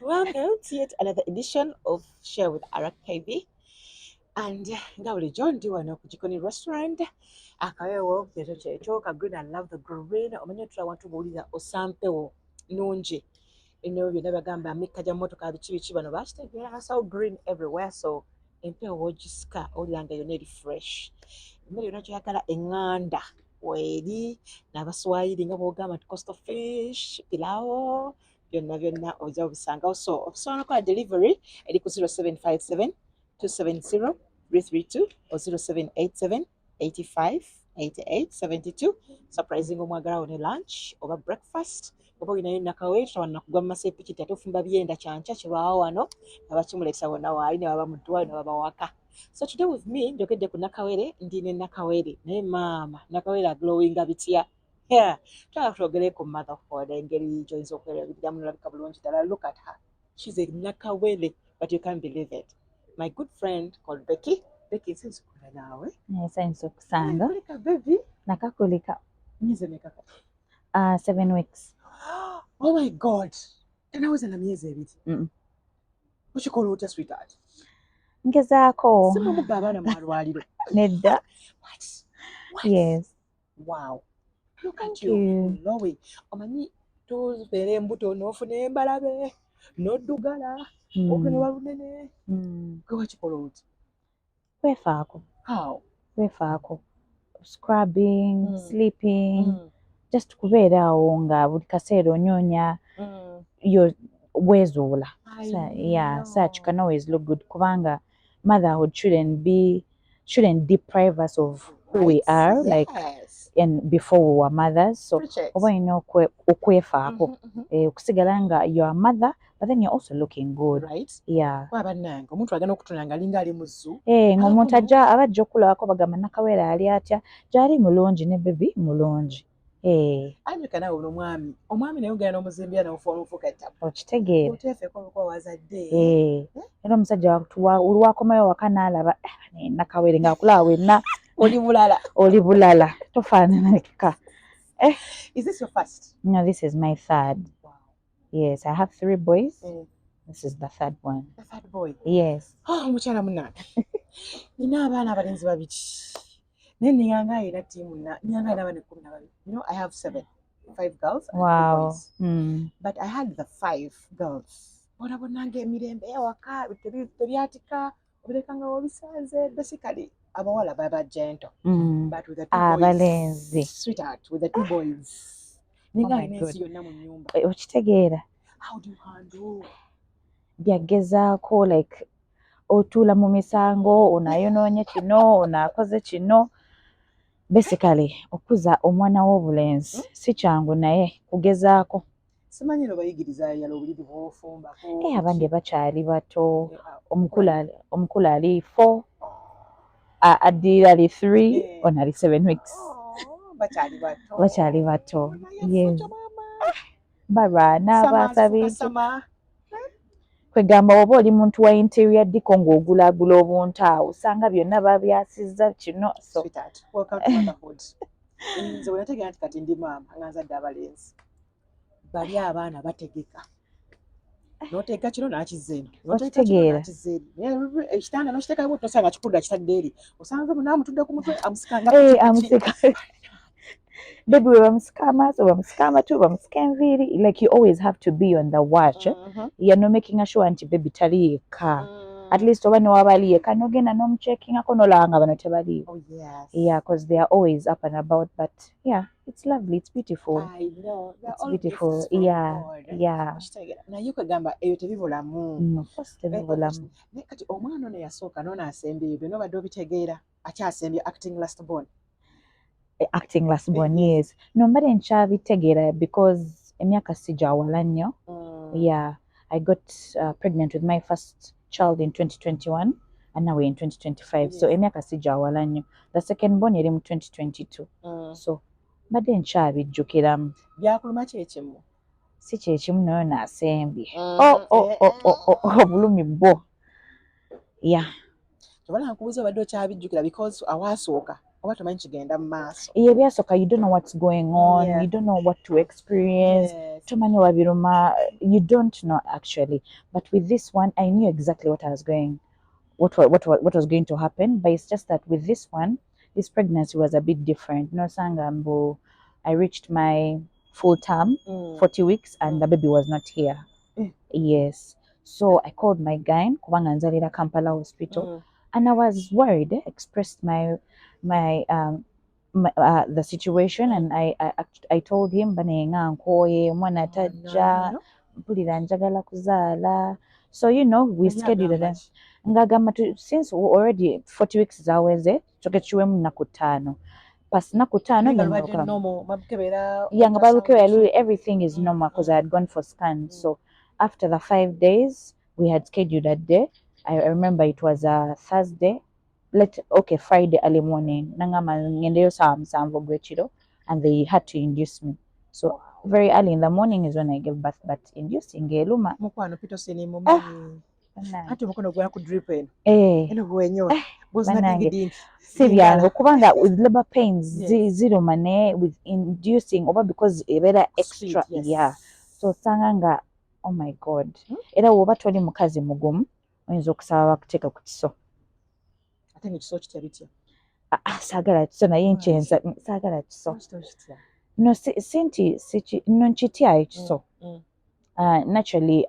Welcome to yet another edition of Share with RKB. And Gauli John do I know Jikoni restaurant. Akayo choka green. I love the green. I want to go to Osampe Nunji. You know, you never gamba make Kajamoto Kabichi no basta. I saw green everywhere. So in Peo Wojiska, Olianga, you need fresh. You know, you have enganda. Wedi, Navaswai, Ningabogam at cost of fish, Pilao. Byonna ojja obisanga osobola okukola delivery eri ku 0757 270 332 or 0787 85 88 72 surprising omwagalawo ne lunch oba breakfast oba olinayo nakaweta wanakugwa mu masepiki ate ofumba byenda kyanca kirwawo wano abakimuleeta wonna waali ne baba mu ddwaliro ne baba waka. So today with me njokedde ku nakawere ndine nakawere naye maama nakawere aglowinga bitya. Yeah, twagala ku motherhood engeri gy'oyinza okwerabiriramu n'olabika bulungi ddala. Look at her. She's a nakawere, but you can't believe it. My good friend called Becky. Becky, since naawe. Sayinza okusanga. Nakulika baby. Nakakulika. Myezi emeka? 7 weeks. Oh my God. Tanaweza na myezi ebiri. Okikola otya sweetheart? Ngezaako. Simumugga abaana mu malwaliro. Nedda. What? Yes. Wow. Look at Thank you. you. Lowe. Omanyi tobeera embuto n'ofuna embalabe n'oddugala ogenda lunene. Gwe wakikola oti? Weefaako. How? Weefaako. Scrubbing, sleeping, just kubeera awo nga buli kaseera onyoonya weezuula. Such can always look good kubanga motherhood shouldn't deprive us of who we are, like and before we were mothers. So oba olina okwefaako okusigala nga you are a mother but then you're also looking good. Right? Yeah. Bannange omuntu agenda okutunula nga alinga ali mu zoo. Ng'omuntu abajja okulabako bagamba nakawere ali atya gyali mulungi ne baby mulungi. Anyuka naawe ono omwami naye ogenda n'omuzimbira n'ofuuka ettabu. Okitegeera. Oteefeeko olwokuba wazadde. Era omusajja olwakomayo waka n'alaba nakawere ng'akulaba wenna oli bulala tofaananaka. Is this your first? No, this is my third. Wow. Yes, I have 3 boys. This is the third one. The third boy? Yes. Omukyala munnange. Nina abaana abalenzi babiri. Naye ninganga era ttiimu ninganga era abaana 12. You know, I have 5 girls and 2 boys. But I had the 5 girls. Bona bonnange emirembe ewaka tebyatika obireka nga obisanze basically abawala baba gentle. But with the 2 boys. Abalenzi. Sweetheart, with the 2 boys. Ninga inensi yonna mu nnyumba. Okitegeera. How do you handle? Byagezaako like otuula mu misango onayonoonye kino onaakoze kino. Basically okuza omwana w'obulenzi si kyangu naye kugezaako. Simanyi no bayigiriza yalo obuliri bw'ofumbako. Abandi bakyali bato. Omukulu ali 4. Addiira ali 3. Ono ali 7 weeks. Bakyali bato. Yes. Barwana basabintu. Kwegamba oba oli muntu wa interior diko ng'ogulaagula obuntu awo osanga byonna babyasizza kino. So welcome to motherhood. Nze wenategeera nti kati ndi maama nga nzadde abalenzi bali abaana bategeka n'oteeka kino n'akizza eno okitegeera ekitanda n'okiteekayo bwoti nosanga kikudda kitadde eri osanga munaamutudde ku mutwe amusikanga amusika baby we bamusika amaaso bamusika amatu bamusika enviiri like you always have to be on the watch. You're not making sure nti baby tali yekka. At least oba newaba ali yekka n'ogenda n'omucheckingako n'olaba nga bano tebaliiwo. Yeah, because they are always up and about, but yeah, it's lovely, it's beautiful. I know. It's beautiful. Yeah. Naye kwegamba eyo tebibulamu. Of course tebibulamu. Kati omwana ono yasooka n'ono asembye byonna obadde obitegeera akyasembye acting last born. Acting last born, yes. No, mbadde nkyabitegeera because emyaka sigyawala nnyo. Yeah, I got pregnant with my first child in 2021 and now we're in 2025. So emyaka sigyawala nnyo. The second born yali mu 2022. So mbadde nkyabijjukiramu. Byakuluma kyekimu? Si kyekimu nayo naasembye. Obulumi bwo. Yeah. Tobala nkubuuza obadde okyabijjukira because awaasooka oba tomanyi kigenda mu maaso. Ye byasooka, you don't know what's going on, Yeah. you don't know what to experience. Yes. Tomanyi wabiruma, you don't know actually. But with this one, I knew exactly what I was going, what was going to happen. But it's just that with this one, this pregnancy was a bit different. No sangambo, I reached my full term, 40 weeks, and the baby was not here. Yes. So I called my gyne, kubanga nzalira Kampala Hospital, and I was worried. Expressed my the situation, and I told him banenga nkoye omwana tajja mpulira njagala kuzaala. So we scheduled them. Ngagamba since already 40 weeks zaweze tuke chiwemu nnaku 5 pas nnaku 5 nga balukebera everything is normal because I had gone for scan. So after the 5 days we had scheduled a day. I remember it was a Thursday. Friday early morning nangamba ngendeyo saa 7 gwekiro, and they had to induce me. So very early in the morning is when I gave birth, but inducing eluma mukwano pito sini mumanyi hati mukono gwa ku drip eno gwenyo si byangu kubanga with labor pains ziruma ne with inducing oba because ebera extra. Yes. Yeah, so sanga oh my god, era woba toli mukazi mugumu oyinza okusaba bakuteeka ku kiso. ate ekiso kitya bitya? Saagala kiso naye nkyenza saagala kiso. No sinti no nkitya ekiso. Naturally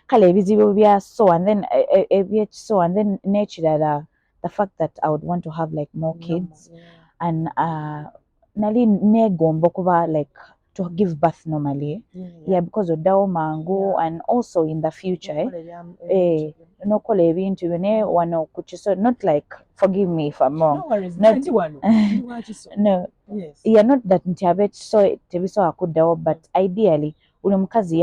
kale ebizibu bya so and then ebyekiso and then n'ekirala the fact that I would want to have like more kids and nali negomba okuba like to give birth normally. Yeah, because oddawo mangu and also in the future nokola ebintu bine wano ku kiso, not like, forgive me if I'm wrong. No. Yes. Yeah, not that nti abekiso tebisobola kuddawo, but ideally buli mukazi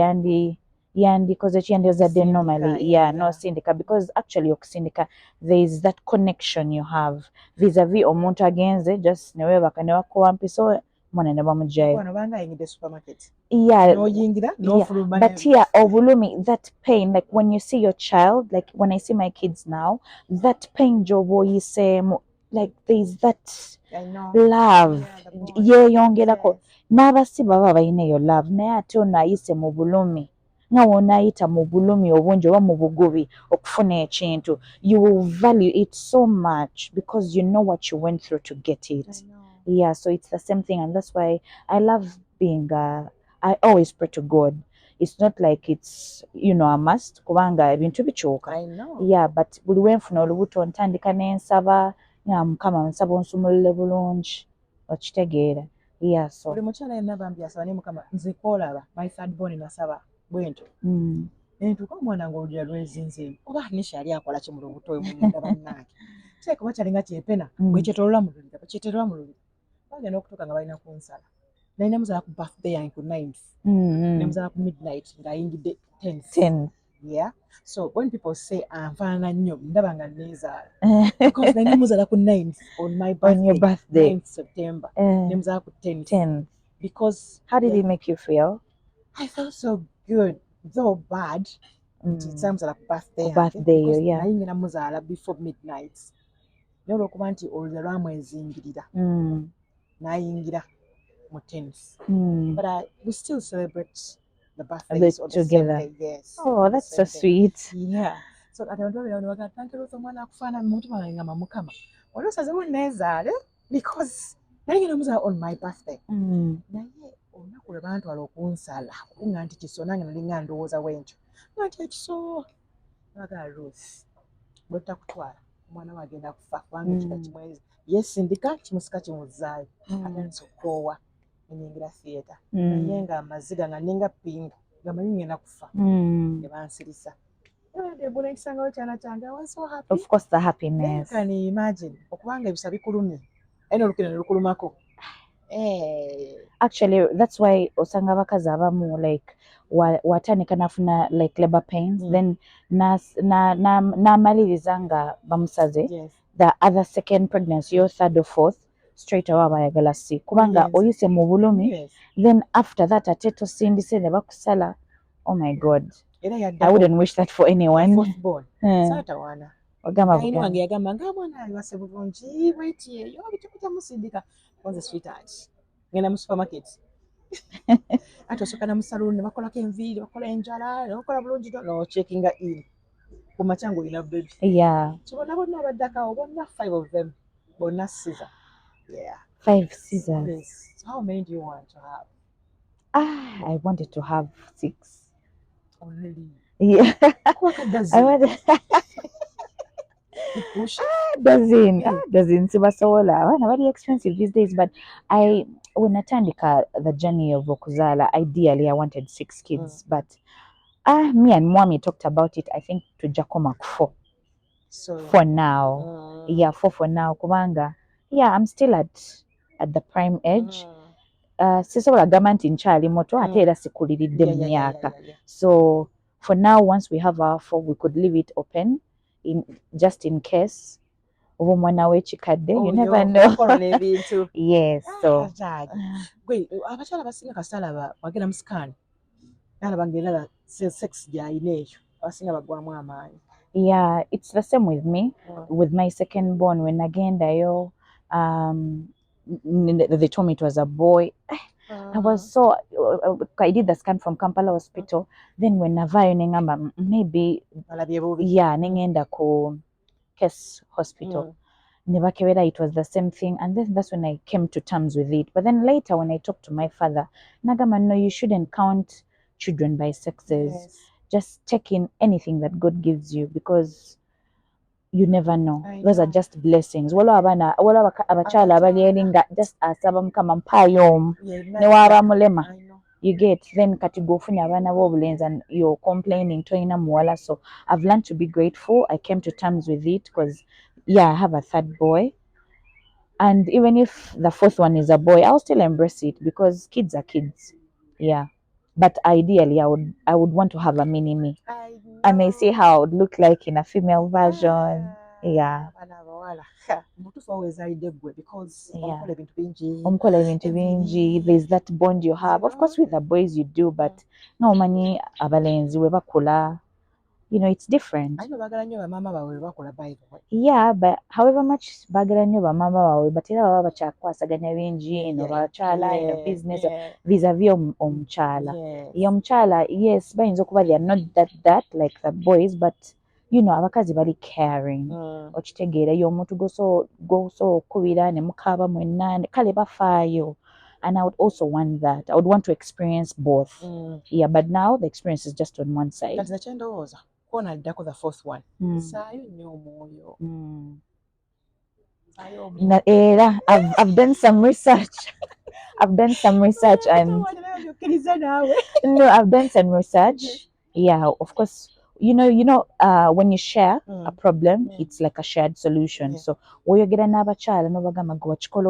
yandikoze kyandizadde normally. No sindika, because actually okusindika there is that connection you have vis-a-vis omuntu agenze just neweebaka newakuwa mpiso mwana ne bamugyayo. Yeah, but yeah, obulumi, that pain, like when you see your child, like when I see my kids now, that pain jobo yise, like there is that love yeyongerako. N'abasi baba balina eyo love naye ate ono ayise mu bulumi nga wonaayita mu bulumi obungi oba mu bugubi okufuna ekintu, you will value it so much because you know what you went through to get it. Yeah, so it's the same thing, and that's why I love being I always pray to God. It's not like it's a must kubanga ebintu bikyuka. I know. Yeah, but buli wenfuna olubuto ntandika n'ensaba nga Mukama nsaba onsumulule bulungi okitegeera. Yeah, so buli mukyala yenna bambi asaba ne Mukama nze koolaba my third born nasaba bwento entuuka omwana nga olugero lwezinzeemu oba nikyali akola ki mu lubuto munda bannange teeka oba kyalinga kyepena bwekyetolola mu lulira bakyeterera mu lulira bagenda okutuuka nga balina kunsala nalina muzala ku birthday yange ku 9th ne muzala ku midnight ng'ayingidde 10th. Yeah, so when people say anfaanana nnyo ndaba nga neezaala because nalina muzala ku 9th on your birthday 9th September ne muzala ku 10th. Because how did it make you feel? I felt so good, though bad. Muzala ku birthday yeah, naye ngenda muzaala before midnight naye olwokuba nti olulira lwamwezingirira n'ayingira mu 10th. But we still celebrate the birthdays on the together. same day. Yes. Oh, that's so sweet. Yeah. So abantu babiri ne bagamba thank you omwana akufaana mu mutima nga Mukama olusazewo neezaale because nali ngenda muzaala on my birthday. Naye olunaku lwe bantwala okunsala nga nti kiso nange nali nga ndowooza bwentyo nga nti ekiso bagala Ruth bwe tutakutwala omwana we agenda kufa kubanga ekika kimwezi yesindika kimusika kimuzaayo atandise okukoowa nenyingira theatre naye nga amaziga nga ninga pingu nga manyi ngenda kufa ne bansirisa. Debula ekisangawo kyana kyange I was so happy. Of course the happiness. Can you imagine okubanga ebisa bikulumye eno olukino ne lukulumako. Actually that's why osanga abakazi abamu like watandika nafuna like labor pains then n'amaliriza nga bamusaze the other second pregnancy your third or fourth straight away abayagala si kubanga oyise mu bulumi then after that ate tosindise ne bakusala. Oh my god, I wouldn't wish that for anyone. Fourth born Satawana ogamba Naino buganda. wange yagamba nga mwana aliwase bulungi bweti eyo bikujja musindika onze sweetheart ngenda mu supermarket ati osooka na mu saloon ne bakolako enviiri bakola enjala ne bakola bulungi no checkinga in ku makya ng'olina baby Yeah, so bonna baddakawo bonna 5 of them bonna scissor. Yeah. 5 scissors. Yes. So how many do you want to have? I wanted to have 6. Only. Yeah. Kuwaka I dozen. wanted Push. dozen sibasobola abaana bali expensive these days, but when natandika the journey of okuzaala, ideally I wanted 6 kids, but me and mommy talked about it. I think tujja koma ku 4 So for now. Yeah, 4 for now kubanga I'm still at the prime age. Sisobola gamba nti nkyali muto ate era sikuliridde mu myaka. So for now, once we have our 4, we could leave it open just in case oba omwana w'ekikadde, you never know. Yes, so gwe abakyala abasinga kasalaba bagenda mu scan nalaba ng'endala sex gy'alina eyo abasinga bagwamu amaanyi. yeah, it's the same with me. With my second born, when nagendayo, they told me it was a boy. I was so I did the scan from Kampala Hospital. Then when navayo nengamba maybe nengenda ku Case Hospital. Nebakebera, it was the same thing, and then that's when I came to terms with it. But then later when I talked to my father, nagamba no, you shouldn't count children by sexes. Yes. Just take in anything that God gives you, because you never know. Those are just blessings. Waliwo abakyala abalyelinga just asaba Mukama mpaayo ne waba mulema. You get, then kati gofunye abaana b'obulenzi and you're complaining toyina muwala. So I've learned to be grateful. I came to terms with it because I have a third boy, and even if the fourth one is a boy, I'll still embrace it because kids are kids. But ideally I would want to have a mini me. I may see how I would look like in a female version. Omukola ebintu bingi. There's that bond you have. Of course with the boys you do, but no many abalenzi we bakula. It's different. Yeah, but however much bagala nnyo bamama baabwe, but era baba bakyakwasaganya bingi, bakyala, business, vis-a-vis omukyala. Omukyala, yes, bayinza okuba they are not that like the boys, but abakazi bali caring. Okitegeera y'omuntu goso okubira ne mukaaba mwenna kale bafaayo. And I would also want that. I would want to experience both. But now the experience is just on one side. Naddako the fourth one. Saayo nnyo omwoyo. Era I've done some research. I've done some research and no, I've done some research. Yeah, of course. When you share a problem, it's like a shared solution. So oyogera n'abakyala n'obagamba gwe wakikola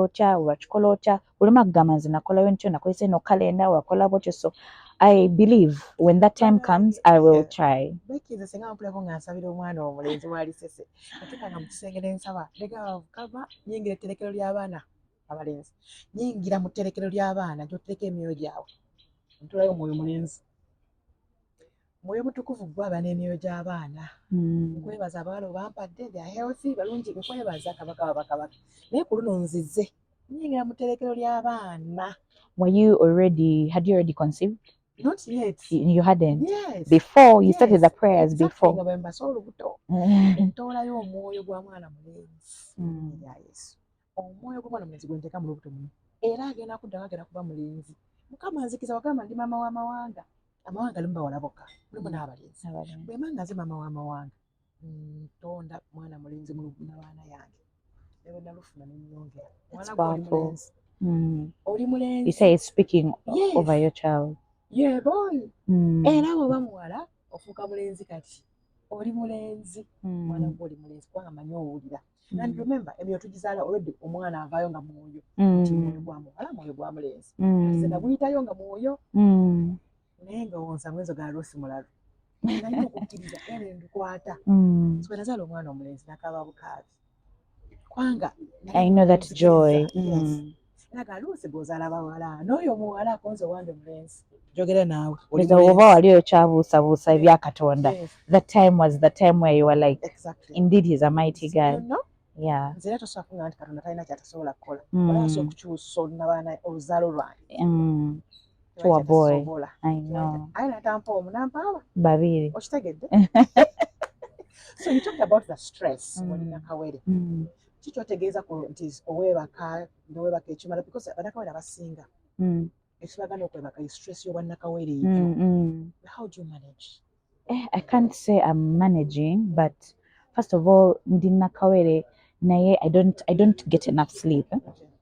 otya olema kugamba nze nakolayo ntyo nakozesa eno kalenda wakola bwotyo. So I believe when that time comes I will try. Bekize senga mpulako nga nsabira omwana omulenzi wali sese natekanga mu kisengere nsaba lega kava nyingira etterekero ly'abaana abalenzi nyingira mu tterekero ly'abaana gy'otereka emyoyo gyabwe ntulayo omwoyo mulenzi mwoyo mutukuvu gwaba n'emyoyo gy'abaana nkwebaza abawala obampadde they are healthy balungi nkwebaza kabaka babakabaka naye ku luno nzize nyingira mu tterekero ly'abaana. Had you already conceived? Not yet. You hadn't? Yes. Before you started the prayers before? Ntolayo omwoyo gwa mwana mulenzi. Yes. Omwoyo gwa mwana mulenzi gwe nteeka mu lubuto muno. Era agenda kudda agenda kuba mulenzi. Mukama nzikiza wagamba ndi maama w'amawanga. Amawanga lumu bawala bokka. Mulimu n'abalenzi. Bwe manga nze maama w'amawanga. Ntonda mwana mulenzi mu baana yange. Ewe nalufuna n'ennyongera. That's powerful. Oli mulenzi. You say it's speaking over your child. Yeah, boy. Era bw'oba muwala ofuuka mulenzi kati. Oli mulenzi. Mwana gwe oli mulenzi kubanga amanyi owulira. And remember, emyoyo tugizaala already omwana avaayo nga mwoyo. Mwoyo gwa muwala, mwoyo gwa mulenzi. Nze naguyitayo nga mwoyo. Naye nga wonsa mwezo ga Lucy Mulalu. Nalina okukkiriza era ne ndukwata. So nazaala omwana omulenzi n'akaaba bukaabi. Kwanga. I know that joy. Naga Lucy g'ozaala bawala. N'oyo omuwala akonze wange mulenzi. njogera naawe Ndoza oba wali okyabuusabuusa ebya Katonda. That time was the time where you were like, indeed he's a mighty God. Yeah. Nze era tosobola kuŋŋamba nti Katonda talina kyatasobola kukola. Olaso okukyusa olunabaana oluzaalo lwange. To a boy. I know. Aye natampa omu nampaaba. Babiri. Okitegedde? So you talked about the stress when nakawere. Kikyotegeeza nti oweebaka n'oweebaka ekimala because bannakawere abasinga ekibagana okwebaka stress y'obwannakawere eyo. How do you manage? I can't say I'm managing, but first of all, ndi nakawere naye I don't get enough sleep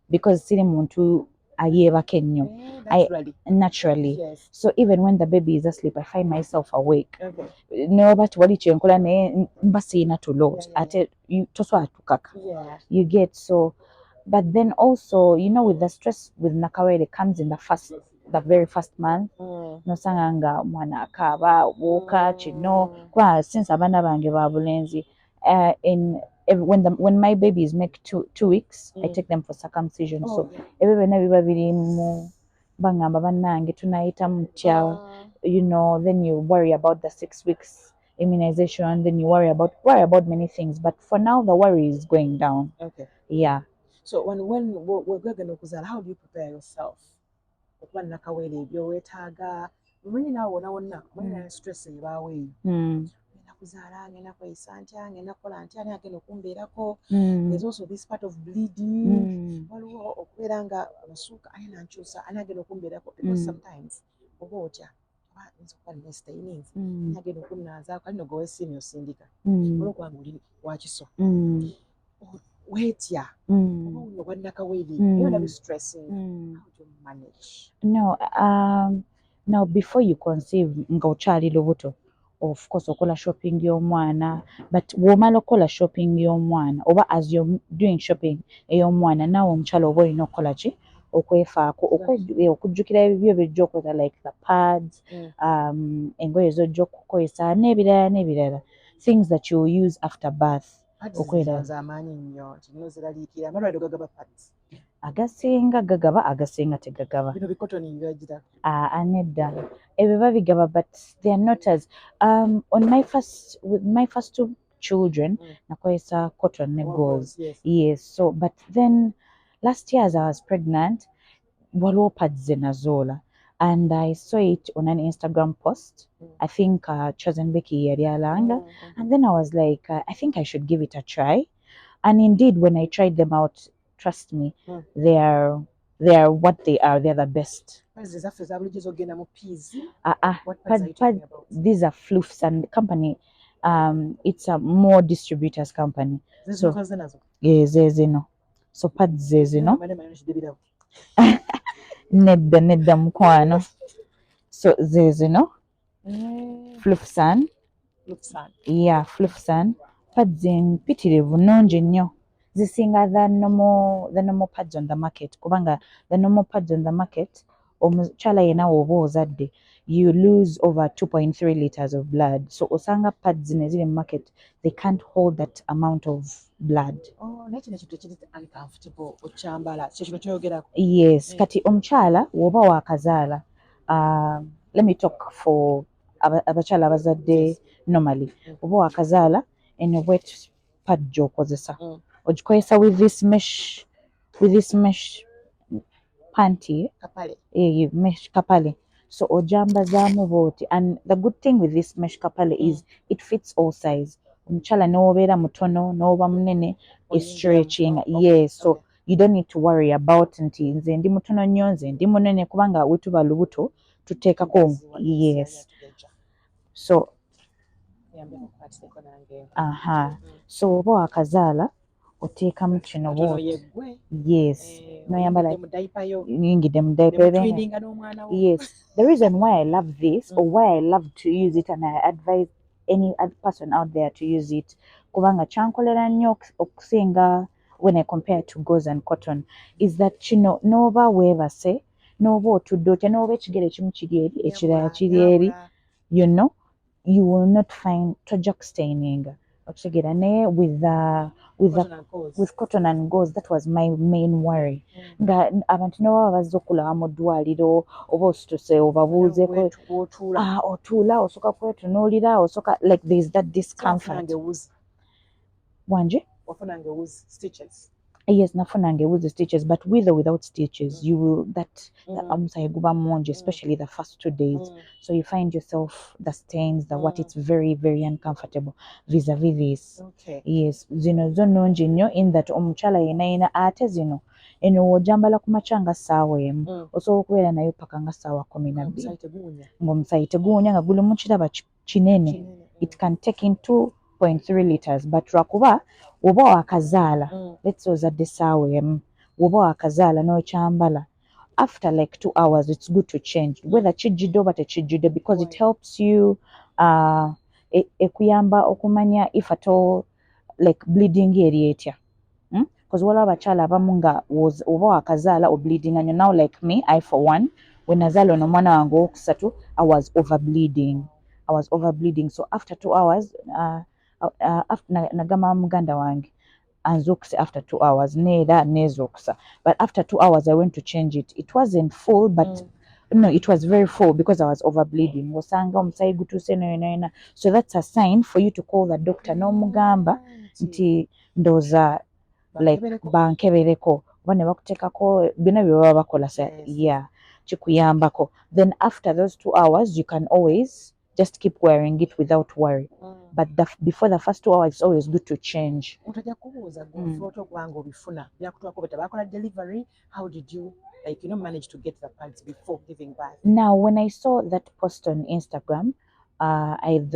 because siri muntu ayeebaka ennyo. Naturally. Yes. So even when the baby is asleep, I find myself awake. Noba tuwali kyenkola naye mba siyina tulo ate tosobola tukaka. You get so. But then also, you know, with the stress with nakawere comes in the very first month. Nosanga nga mwana akaaba woka kino kwa since abaana bange ba bulenzi when my babies make 2 weeks, I take them for circumcision. So ebyo byonna biba biri mu bangamba bannange tunayita mutya, you know, then you worry about the 6 weeks immunization, then you worry about many things, but for now the worry is going down. Yeah. So when we're going to kuzaala, how do you prepare yourself? Okuba nakawere ebyo weetaaga omanyi naawe wonna omanya stress ebaawo eyo. Ngenda kuzaala, ngenda kweyisa ntya, ngenda kukola ntya, ani agenda okumbeerako. There's also this part of bleeding. Waliwo okubeera nga amasuuka ani nankyusa, ani agenda okumbeerako because sometimes oba otya nza okuba nina stainings, ani agenda okunnaazaako, kali no gwe weesiimye osindika olwokuba nga oli wakiso. Weetya oba wuno obwannakawere byonna bistressing. How do you manage? Now before you conceive nga okyali lubuto, of course okola shopping y'omwana, but womala okola shopping y'omwana oba as you're doing shopping ey'omwana naawe omukyala oba olina okukola ki okwefaako okujjukira ebyo by'ojja okola like the pads, engoye z'ojja okukozesa n'ebirala things that you will use after birth. Okweranza amaanyi nnyo kino ziraliikira amalwaliro gagaba pads agasinga gagaba agasinga tegagaba bino bikotoni byagira nedda ebyo babigaba but they are not as with my first 2 children nakozesa cotton ne gauze. Yes, so but then last year as I was pregnant waliwo pads ze nazoola and I saw it on an Instagram post. I think Chosen Becky yali alanga, and then I was like, I think I should give it a try. And indeed, when I tried them out, trust me, they are what they are. They're the best. These are Floofs and company. It's a more distributors company. So zezino. So pads zezino. Nedda mukwano. So zezino. Floofsan. Yeah, Floofsan. Pads mpitirivu nnungi nnyo. Zisinga the normal pads on the market. Kubanga the normal pads on the market, omukyala yena woba ozadde, you lose over 2.3 liters of blood. So osanga pads neziri mu market, they can't hold that amount of blood. Uncomfortable ochambala kino kyogerako. Yes, kati omukyala woba wakazaala, let me talk for abakyala abazadde normally. Woba wakazaala and a wet pad gy'okozesa. Ogikozesa with this mesh panty. Kapale. Mesh kapale. So ojambazaamu bw'oti. And the good thing with this mesh kapale is it fits all size. Omukyala n'obeera mutono n'oba munene is stretching. Yes, so you don't need to worry about nti nze ndi mutono nnyo nze ndi munene kubanga we tuba lubuto tuteekako. Yes. So so oba wakazaala oteekamu kino bw'oti. Yes. Noyambala nyingidde mu diaper. Yes. The reason why I love this or why I love to use it and I advise any other person out there to use it kubanga kyankolera nnyo okusinga when I compare to gauze and cotton is that kino n'oba weebase n'oba otudde otya n'oba ekigere ekimu kiri eri ekirala kiri eri, you know, you will not find tojja kustaininga okitegeera naye with cotton and gauze, that was my main worry. Nga abantu ne baba bazze okulaba mu ddwaliro oba osituse obabuuzeeko otuula osooka kwetunuulira osooka like there is that discomfort. Wanje? Wafunanga ewuzi stitches. Yes, nafunanga ewuzi stitches, but with or without stitches, you will that omusaayi guba mungi, especially the first 2 days. So you find yourself the stains, the what, it's very, very uncomfortable vis-a-vis this. Okay. Yes, zino zo nnungi nnyo in that omukyala yenayina ate zino eno w'ojambala ku makya nga ssaawa emu osobola okubeera nayo paka nga ssaawa 12 ng'omusaayi teguwunya nga guli mu kiraba kinene. It can take in 2.3 liters, but lwakuba woba wakazaala let's say ozadde ssaawa emu woba wakazaala n'okyambala after like 2 hours it's good to change whether kijjudde oba tekijjudde because it helps you ekuyamba okumanya if at all like bleeding eri etya because waliwo abakyala abamu nga oba wakazaala o bleeding nnyo. Now like me, I for one, when nazaala ono omwana wange owokusatu I was overbleeding. So after 2 hours nagamba muganda wange anzuukuse after 2 hours neera neezuukusa, but after 2 hours I went to change it. It wasn't full but no, it was very full because I was overbleeding. Osanga omusaayi gutuuse noyona. So that's a sign for you to call the doctor n'omugamba nti ndooza like bankebereko oba ne bakuteekako byonna bye baba bakola kikuyambako. Then after those 2 hours you can always just keep wearing it without worry. But before the first 2 hours it's always good to change. Otajja kubuuza gwofuloto gwange obifuna byakutwako bete bakola delivery, how did you manage to get the pads before giving birth? Now when I saw that post on Instagram,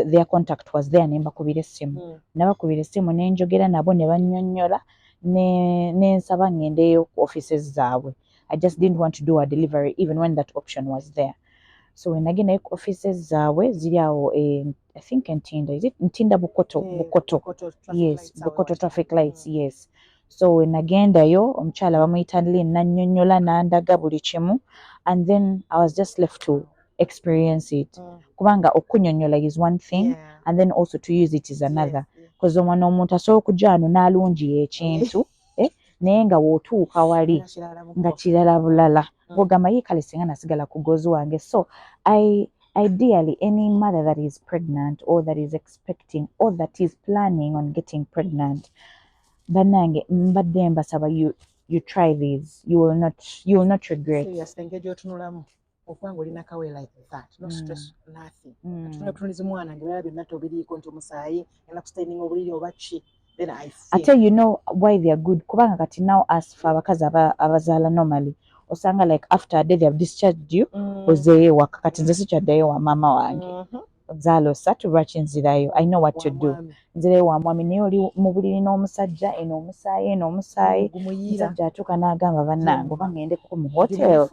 their contact was there nembakubira essimu. Nabakubira essimu nenjogera nabo ne bannyonnyola nensaba ngendeyo ku offices zaabwe. I just didn't want to do a delivery even when that option was there. So when nagendayo ku offices zaabwe ziri awo I think Ntinda, is it Ntinda Bukoto? Yes, Bukoto traffic lights, yes. So when nagendayo omukyala bamuyita Lynn nannyonnyola nandaga buli kimu, and then I was just left to experience it. Kubanga okunnyonnyola is one thing and then also to use it is another. Because omwana omuntu asobola okujja wano n'alungiya ekintu naye nga w'otuuka wali nga kirala bulala bw'ogamba ye kale singa nasigala ku gozi wange. So ideally any mother that is pregnant or that is expecting or that is planning on getting pregnant, bannange mbadde mbasaba you try these, you will not regret. So engeri gy'otunulamu okubanga olina kawe like that, no stress, nothing. Katunula kutunuliza omwana ng'ebirala byonna tobiriiko nti omusaayi ngenda kustaininga obuliri oba ki. Then I tell you know why they are good. Kubanga kati now as for abakazi abazaala normally osanga like after a day they have discharged you ozeeyo waka kati nze sikyaddayo wa maama wange zaala osatu lwaki nzirayo, I know what to do. Nzirayo wa mwami naye oli mu buliri n'omusajja eno omusaayi omusajja atuuka n'agamba bannange oba ŋŋendeko mu hotel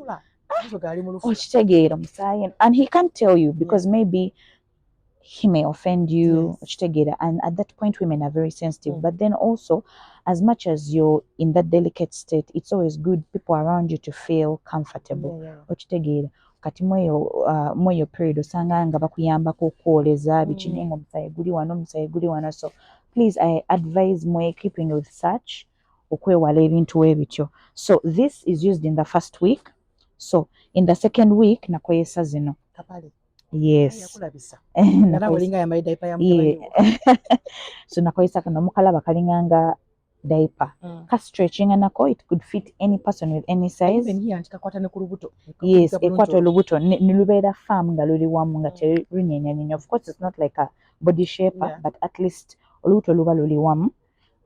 okitegeera omusaayi and he can't tell you because maybe he may offend you, and at that point women are very sensitive. But then also, as much as you're in that delicate state, it's always good people around you to feel comfortable. Kati mweyo period osanga nga bakuyambako okwoleza biki naye omusaayi guli wano. So please I advise mwe keeping with such okwewala ebintu ebityo. So this is used in the first week. So in the second week nakozesa zino. Yes. So nakozesa kano omukalaba kalinganga diaper. Ka stretching nako, it could fit any person with any size. Yes, ekwata olubuto ne lubeera firm nga luli wamu nga terunyenyanya. Of course it's not like a body shaper, but at least olubuto luba luli wamu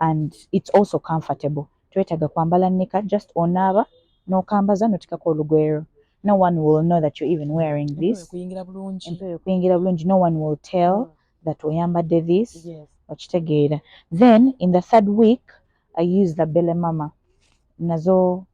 and it's also comfortable. Twetaaga kwambala nika, just onaaba n'okambaza n'otikako olugwero. No one will know that you're even wearing this. No one will tell that oyambadde this. Then in the third week I use the Bele Mama. Nazo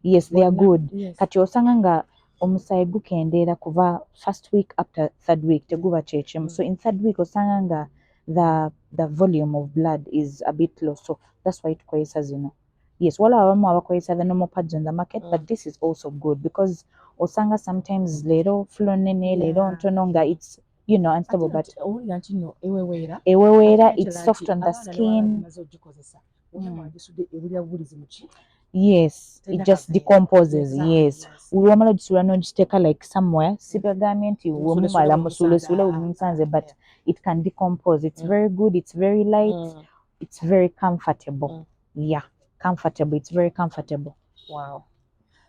yes, they are good. Kati osanga nga omusaayi gukendeera kuva first week up to third week teguba kyekyo. So in third week osanga nga the volume of blood is a bit low, so that's why tukozesa zino. Yes, wala abamu abakozesa the normal pads on the market, but this is also good because osanga sometimes leero flow nene leero ntono nga it's you know, unstable, but owulira nti nno eweweera eweweera, it's soft on the skin. maze ogikozesa ogisude ewulira bulizi muki Yes, it just decomposes. Yes, wamala ogisula n'ogiteeka like somewhere, sibagambye nti wemumala musuulesule musanze, but it can decompose. It's very good, it's very light, it's very comfortable. Yeah, comfortable, it's very comfortable. Wow.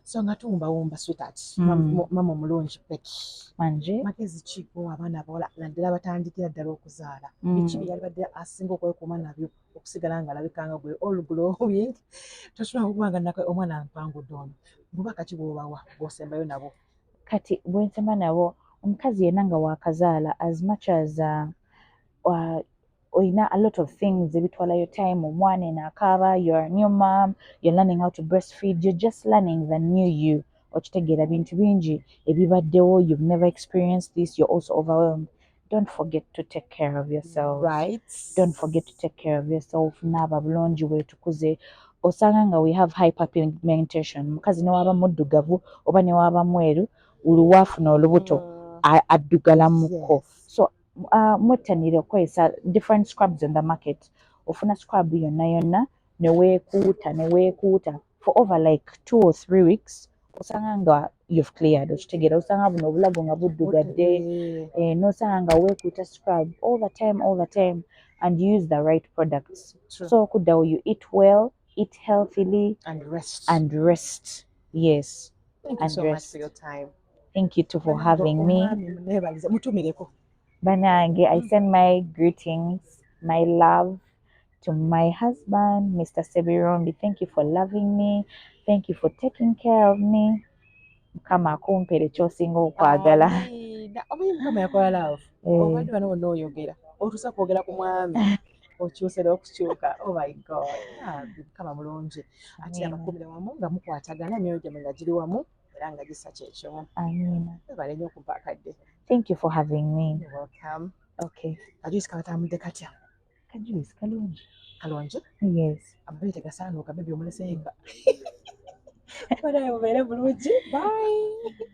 So nga tuwumbawumba sweetheart, mama omulungi Becky. Manje Magezi ki abaana abawala naddala batandikira ddala okuzaala? Biki bye yalibadde asinga okwekuuma nabyo okusigala nga alabika nga gwe all glowing? Tosobola okuba nga nako omwana ampangudde ono. Bubaka ki bw'obawa bw'osembayo nabo? Kati bwensemba nabo, omukazi yenna nga waakazaala, as much as oyina a lot of things ebitwala your time, omwana enakaaba, you're a new mom, you're learning how to breastfeed, you're just learning the new you. Okitegeera bintu bingi ebibaddewo, you've never experienced this, you're also overwhelmed. Don't forget to take care of yourself. Right. Don't forget to take care of yourself. Naaba bulungi weetukuze. Osanga nga we have hyperpigmentation. Mukazi ne waba muddugavu oba ne waba mweru, oluwaafuna olubuto addugalamuko. So mwettanire okukozesa different scrubs in the market. Ofuna scrub yonna neweekuuta for over like 2 or 3 weeks. Osanga nga you've cleared. Okitegeera osanga buno obulago nga buddugadde, n'osanga nga weekuuta scrub all the time and use the right products. True. So okuddawo you eat well, eat healthily and rest. Yes. Thank you so much for your time. Thank you too for having me. Mutumireko. Banange, I send my greetings, my love to my husband, Mr. Sebirombi. Thank you for loving me. Thank you for taking care of me. Mukama akumpere ky'osinga okwagala. Omanyi Mukama yakola love. Obadde wano wonna oyogera. Otuusa kwogera ku mwami. Okyusera okukyuka. Oh my God. Mukama mulungi. Ate abakumira wamu nga mukwatagana, emyoyo gyammwe nga giri wamu era nga gisa kyekimu. Amina. Webale nnyo okuba akadde. Thank you for having me. You're welcome. Okay. Kajuisi kabatambudde katya? Kajuisi kalungi. Kalungi? Yes. Amabeere tegasaanuuka, bebi omuleseeka. Bye.